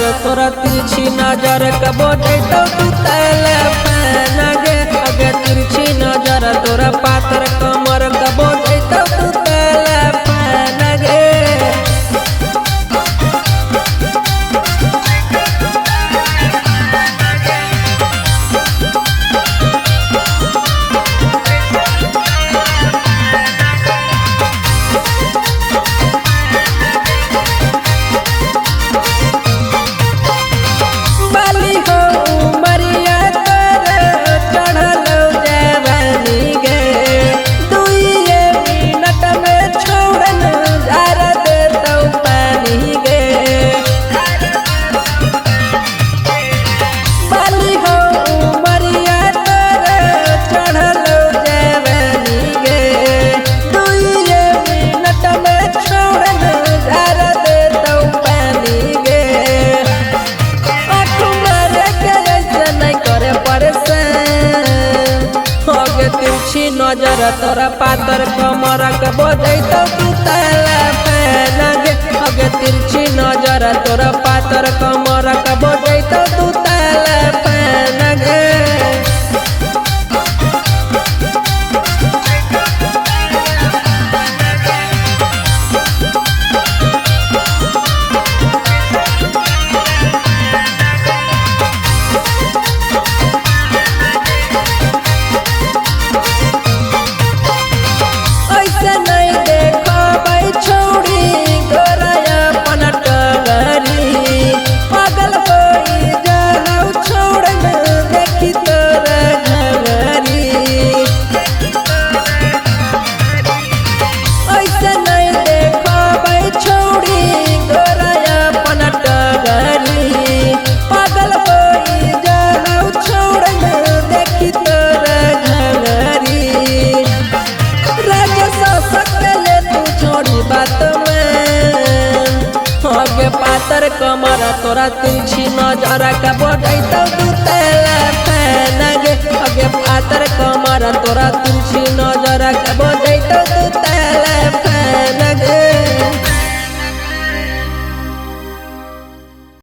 तोरा तिरछी नजर कबो जैतो तू तैले फैन गे अगे तिरछी नजर तोरा पातर कमर कबो जैतो तू तैले फैन गे। तिरछी नजर तोरा पातर कमर कबो जैतो तू तैले फैन गे अगे तिरछी नजर तोरा पातर कमर कबो जैतो तू तैले फैन गे। पातर कमर तोरा तिरछी नजर कबो जैतो तू तैले फैन गे अगे पातर कमर तोरा तिरछी नजर